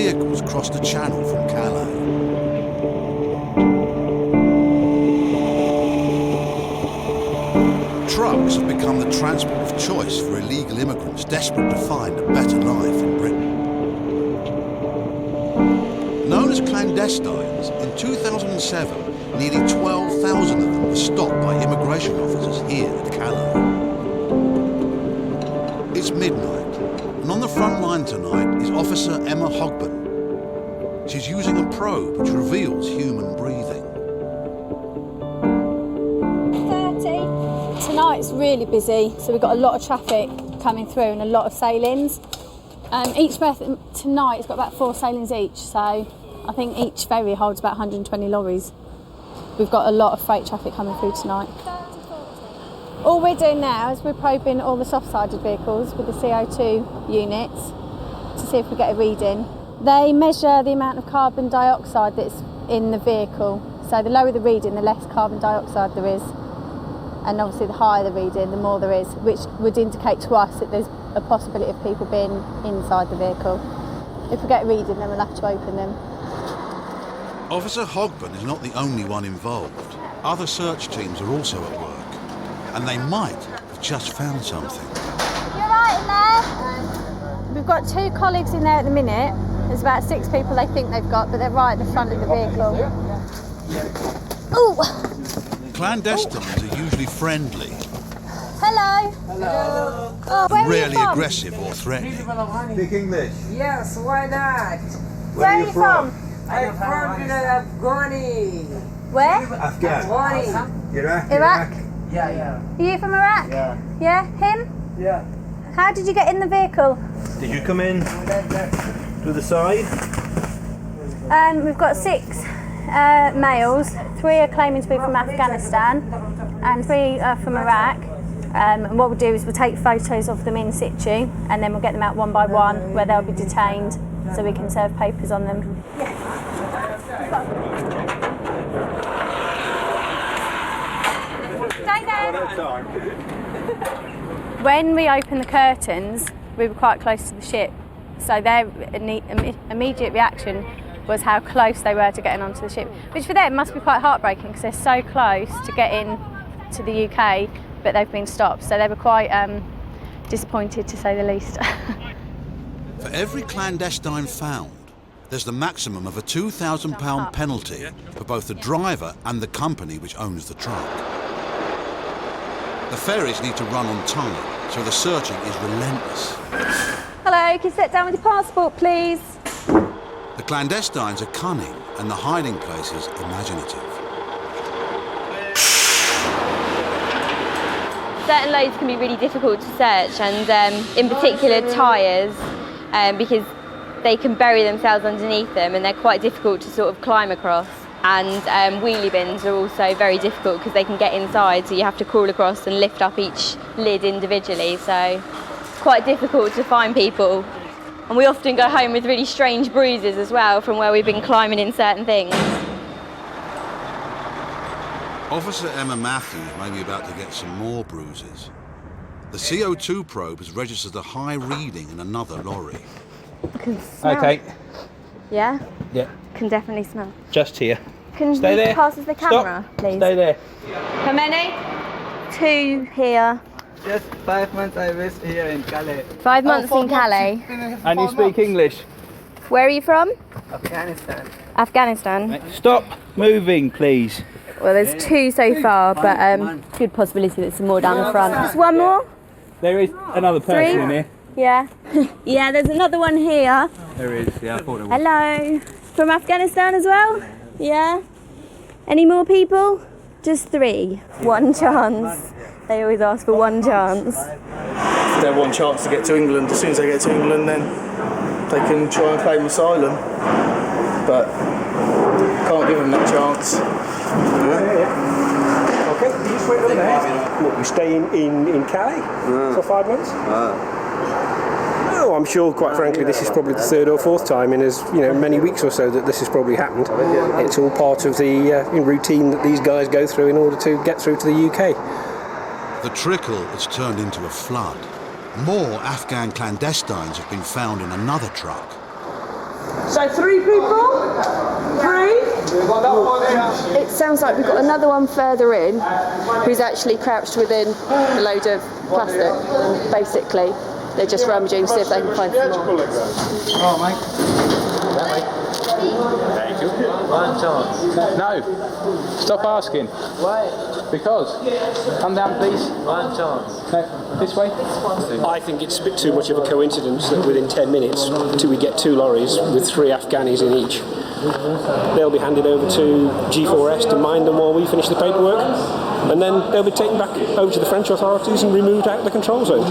vehicles cross the channel from Calais. Trucks have become the transport of choice for illegal immigrants desperate to find a better life in Britain. Known as clandestines, in 2007, nearly 12,000 of them were stopped by immigration officers here at Calais. It's midnight, and on the front line tonight is Officer Emma Hogben. She's using a probe which reveals human breathing. Tonight's really busy, so we've got a lot of traffic coming through and a lot of sailings. Each berth tonight has got about 4 sailings each, so I think each ferry holds about 120 lorries. We've got a lot of freight traffic coming through tonight. All we're doing now is we're probing all the soft-sided vehicles with the CO2 units to see if we get a reading. They measure the amount of carbon dioxide that's in the vehicle, so the lower the reading, the less carbon dioxide there is. And obviously the higher the reading, the more there is, which would indicate to us that there's a possibility of people being inside the vehicle. If we get a reading, then we'll have to open them. Officer Hogben is not the only one involved. Other search teams are also at work, and they might have just found something. You're right in there? We've got 2 colleagues in there at the minute. There's about 6 people they think they've got, but they're right at the front of the vehicle. Ooh! Clandestines are usually friendly. Hello. Hello. Oh, where Rarely are you from? aggressive or threatening. Speak English. Yes, why not? Where are you from? I'm from Afghani. Where? Afghan. Afghani. Iraq. Iraq? Yeah. Are you from Iraq? Yeah. Yeah? Him? Yeah. How did you get in the vehicle? Did you come in to the side? We've got 6 males. 3 are claiming to be from Afghanistan and 3 are from Iraq. And what we'll do is we'll take photos of them in situ and then we'll get them out one by one where they'll be detained so we can serve papers on them. Stay there. When we opened the curtains, we were quite close to the ship, so their immediate reaction was how close they were to getting onto the ship, which for them must be quite heartbreaking because they're so close to getting to the UK, but they've been stopped. So they were quite disappointed, to say the least. For every clandestine found, there's the maximum of a £2,000 penalty for both the driver and the company which owns the truck. The ferries need to run on time, so the searching is relentless. Hello, can you sit down with your passport, please? The clandestines are cunning and the hiding places imaginative. Certain loads can be really difficult to search, and in particular tyres, because they can bury themselves underneath them and they're quite difficult to sort of climb across. And wheelie bins are also very difficult because they can get inside, so you have to crawl across and lift up each lid individually, so it's quite difficult to find people. And we often go home with really strange bruises as well from where we've been climbing in certain things. Officer Emma Matthews may be about to get some more bruises. The CO2 probe has registered a high reading in another lorry. I can smell. Okay. Yeah? Yeah. Can definitely smell. Just here. Can Stay you there. pass us the camera, Stop. please? Stay there. How many? 2 here. Just 5 months I was here in Calais. 5 months in Calais. And you speak English? Where are you from? Afghanistan. Afghanistan. Stop moving, please. Well, there's 2 so far, but good possibility that some more down the front. Just one more? There is another person 3? in here. Yeah. Yeah, there's another one here. There is, yeah, I thought it was. Hello. From Afghanistan as well? Yeah. Any more people? Just 3. 1 chance. They always ask for 1 chance. Their 1 chance to get to England. As soon as they get to England, then they can try and claim asylum. But can't give them that chance. Okay, you just wait over there. What, you stay in Calais for 5 months? No, I'm sure, quite frankly, this is probably the 3rd or 4th time in as many weeks or so that this has probably happened. It's all part of the routine that these guys go through in order to get through to the UK. The trickle has turned into a flood. More Afghan clandestines have been found in another truck. So 3 people? 3? It sounds like we've got another one further in who's actually crouched within a load of plastic. And basically, they're just rummaging to see if they can find some more. Oh, Mike. Thank you. One chance. No. Stop asking. Why? Because. Come down, please. One chance. No. This way. I think it's a bit too much of a coincidence that within 10 minutes till we get 2 lorries with 3 Afghanis in each. They'll be handed over to G4S to mind them while we finish the paperwork, and then they'll be taken back over to the French authorities and removed out of the control zone.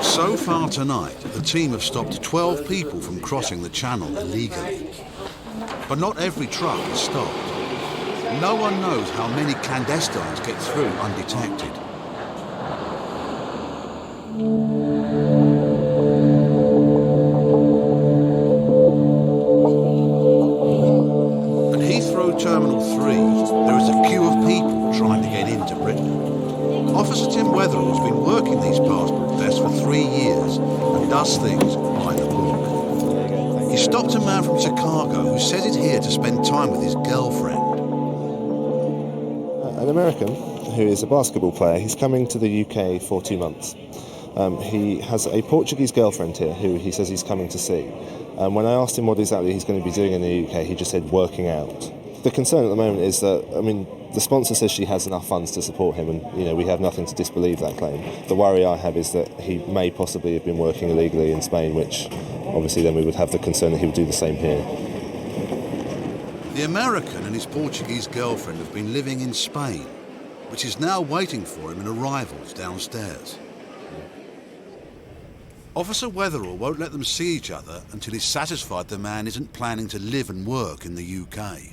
So far tonight, the team have stopped 12 people from crossing the channel illegally. But not every truck is stopped. No one knows how many clandestines get through undetected. At Heathrow Terminal 3, there is a queue of people trying to get into Britain. Officer Tim Weatherall has been working these passport tests for 3 years and does things by the book. He stopped a man from Chicago who says he's here to spend time with his girlfriend. An American who is a basketball player, he's coming to the UK for 2 months. He has a Portuguese girlfriend here who he says he's coming to see. When I asked him what exactly he's going to be doing in the UK, he just said working out. The concern at the moment is that, the sponsor says she has enough funds to support him, and we have nothing to disbelieve that claim. The worry I have is that he may possibly have been working illegally in Spain, which obviously then we would have the concern that he would do the same here. The American and his Portuguese girlfriend have been living in Spain, which is now waiting for him in arrivals downstairs. Officer Weatherall won't let them see each other until he's satisfied the man isn't planning to live and work in the UK.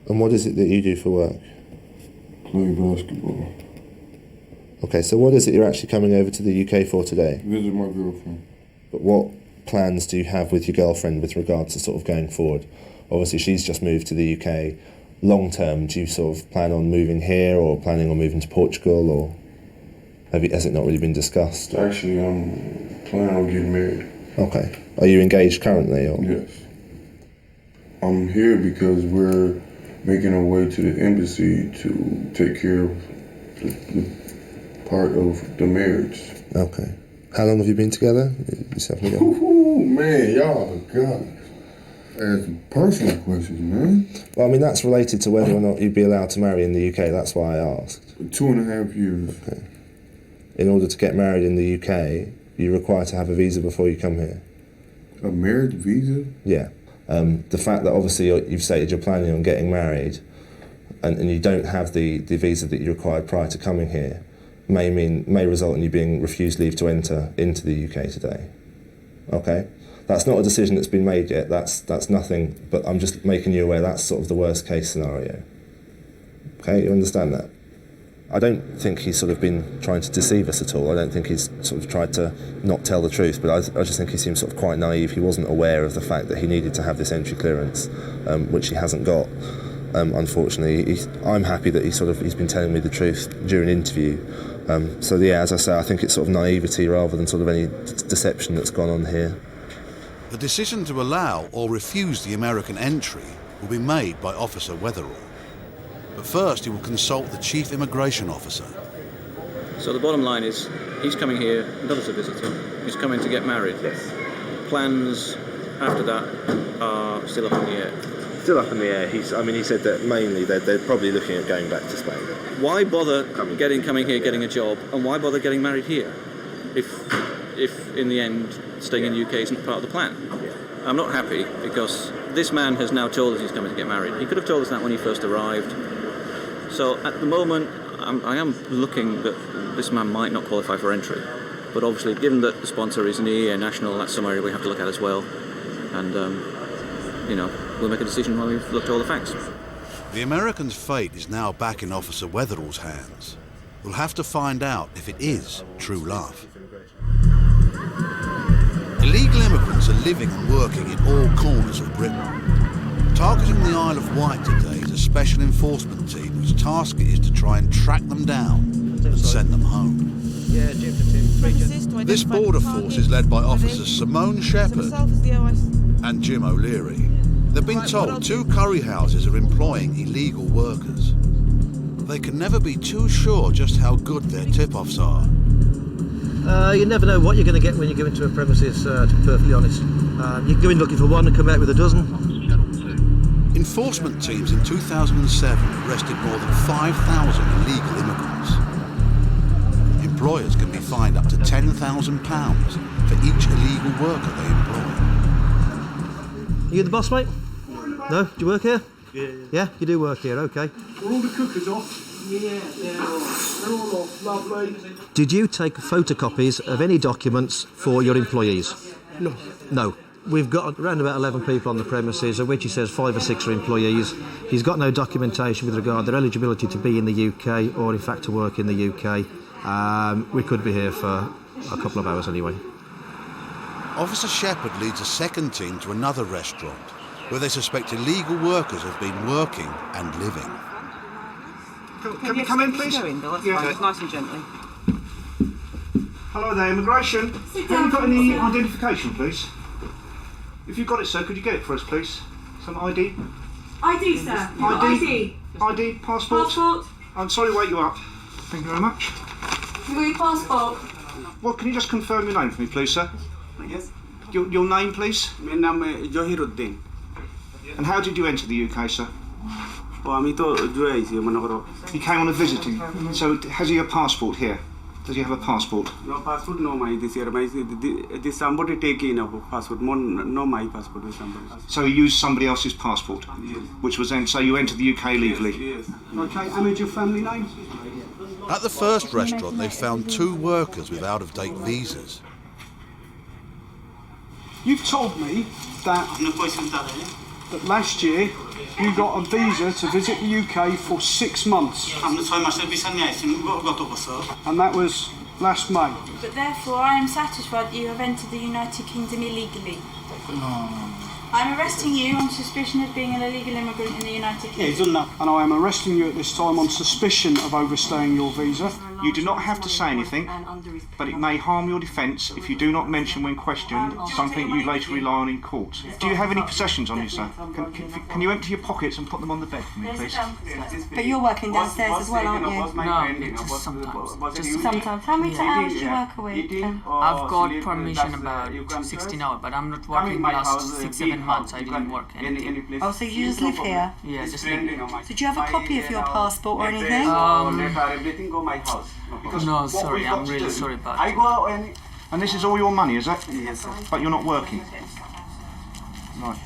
And what is it that you do for work? Play basketball. Okay, so what is it you're actually coming over to the UK for today? Visit my girlfriend. But what plans do you have with your girlfriend with regards to sort of going forward? Obviously she's just moved to the UK. Long term, do you sort of plan on moving here or planning on moving to Portugal, or has it not really been discussed? Actually, I'm planning on getting married. Okay. Are you engaged currently? Or? Yes. I'm here because we're making our way to the embassy to take care of the part of the marriage. Okay. How long have you been together? Yourself and your Ooh, man, y'all, God. Asking personal questions, man. Well, that's related to whether or not you'd be allowed to marry in the UK. That's why I asked. 2.5 years. Okay. In order to get married in the UK, you're required to have a visa before you come here. A marriage visa? Yeah. The fact that obviously you've stated you're planning on getting married and you don't have the visa that you required prior to coming here may result in you being refused leave to enter into the UK today. Okay? That's not a decision that's been made yet. That's nothing, but I'm just making you aware that's sort of the worst case scenario. Okay, you understand that? I don't think he's sort of been trying to deceive us at all. I don't think he's sort of tried to not tell the truth, but I just think he seems sort of quite naive. He wasn't aware of the fact that he needed to have this entry clearance, which he hasn't got. Unfortunately, I'm happy that he's been telling me the truth during an interview. So yeah, as I say, I think it's sort of naivety rather than sort of any deception that's gone on here. The decision to allow or refuse the American entry will be made by Officer Weatherall. But first he will consult the Chief Immigration Officer. So the bottom line is, he's coming here not as a visitor, he's coming to get married. Yes. Plans after that are still up in the air. Still up in the air. He said that mainly they're probably looking at going back to Spain. Why bother coming here, getting a job, and why bother getting married here? If in the end staying in the UK isn't part of the plan. Yeah. I'm not happy because this man has now told us he's coming to get married. He could have told us that when he first arrived. So at the moment, I am looking that this man might not qualify for entry. But obviously, given that the sponsor is an EEA national, that's some area we have to look at as well. And, we'll make a decision when we've looked at all the facts. The American's fate is now back in Officer Weatherall's hands. We'll have to find out if it is true love. Illegal immigrants are living and working in all corners of Britain. Targeting the Isle of Wight today is a special enforcement team whose task it is to try and track them down and send them home. Yeah, Jim for Tim. This border force is led by officers Simone Shepherd and Jim O'Leary. They've been told 2 curry houses are employing illegal workers. They can never be too sure just how good their tip-offs are. You never know what you're going to get when you go into a premises, to be perfectly honest. You can go in looking for one and come out with a dozen. Enforcement teams in 2007 arrested more than 5,000 illegal immigrants. Employers can be fined up to £10,000 for each illegal worker they employ. Are you the boss, mate? No? Do you work here? Yeah, you do work here, OK. Are all the cookers off? Yeah, they're all off. Lovely. Did you take photocopies of any documents for your employees? No. No. We've got around about 11 people on the premises, of which he says 5 or 6 are employees. He's got no documentation with regard to their eligibility to be in the UK or, in fact, to work in the UK. We could be here for a couple of hours anyway. Officer Shepherd leads a second team to another restaurant where they suspect illegal workers have been working and living. Can you come in, please? Yeah, nice and gently. Hello there, immigration. Have you got any identification, please? If you've got it, sir, could you get it for us, please? Some ID? ID, sir. ID? ID, passport? Passport. I'm sorry to wake you up. Thank you very much. You got your passport? Well, can you just confirm your name for me, please, sir? Yes. Your name, please? My name is Johiruddin. And how did you enter the UK, sir? You came on a visiting. So has he a passport here? Does he have a passport? No passport, no my this year. This somebody taking a passport. No my passport with somebody. So he used somebody else's passport? Yes. Which was then, so you entered the UK legally? Yes. Okay, and your family name? At the first restaurant, they found 2 workers with out-of-date visas. You've told me that last year you got a visa to visit the UK for 6 months. And that was last May. But therefore, I am satisfied that you have entered the United Kingdom illegally. No. I'm arresting you on suspicion of being an illegal immigrant in the United Kingdom. And I am arresting you at this time on suspicion of overstaying your visa. You do not have to say anything, but it may harm your defence if you do not mention when questioned something you later rely on in court. Do you have any possessions on you, sir? Can you empty your pockets and put them on the bed for me, please? But you're working downstairs as well, aren't you? No, just sometimes. Just sometimes. How many hours do you work a week? I've got permission about 16 hours, but I'm not working last 6-7 months. I didn't work anything. Oh, so you just live here? Yeah, just live here. So do you have a copy of your passport or anything? No, sorry, I'm really sorry about it. And this is all your money, is it? Yes, sir. But you're not working? Right.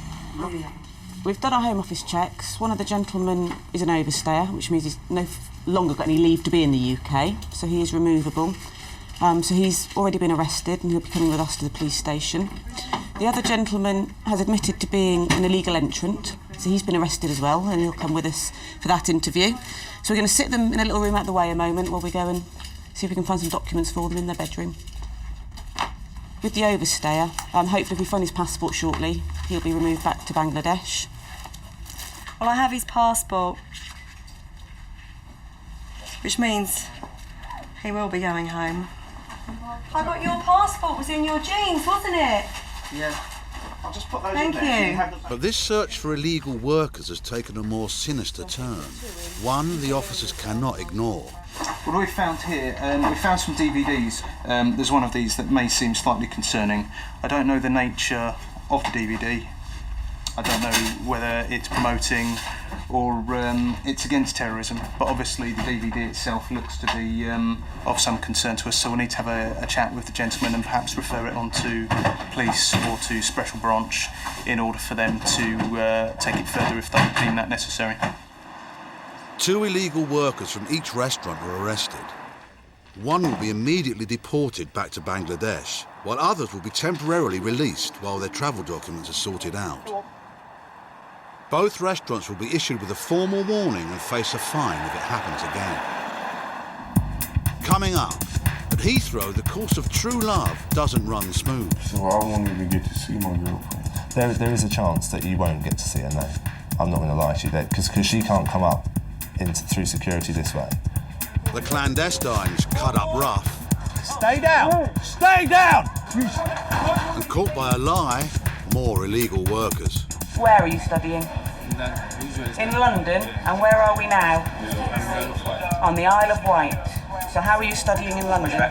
We've done our Home Office checks. One of the gentlemen is an overstayer, which means he's no longer got any leave to be in the UK, so he is removable. So he's already been arrested and he'll be coming with us to the police station. The other gentleman has admitted to being an illegal entrant, so he's been arrested as well, and he'll come with us for that interview. So we're going to sit them in a little room out the way a moment while we go and see if we can find some documents for them in their bedroom. With the overstayer, hopefully if we find his passport shortly, he'll be removed back to Bangladesh. Well, I have his passport, which means he will be going home. I got your passport, was in your jeans, wasn't it? Yeah. I'll just put those Thank in there. you. But this search for illegal workers has taken a more sinister turn. One the officers cannot ignore. What we found here, we found some DVDs. There's one of these that may seem slightly concerning. I don't know the nature of the DVD. I don't know whether it's promoting or it's against terrorism, but obviously the DVD itself looks to be of some concern to us, so we'll need to have a chat with the gentleman and perhaps refer it on to police or to special branch in order for them to take it further if they deem that necessary. 2 illegal workers from each restaurant were arrested. One will be immediately deported back to Bangladesh, while others will be temporarily released while their travel documents are sorted out. Both restaurants will be issued with a formal warning and face a fine if it happens again. Coming up, at Heathrow, the course of true love doesn't run smooth. So I won't even get to see my girlfriend. There is a chance that you won't get to see her, no. I'm not going to lie to you, because she can't come up through security this way. The clandestines cut up rough. Stay down! Stay down! And caught by a lie, more illegal workers. Where are you studying? In London. And where are we now? On the Isle of Wight. So how are you studying in London?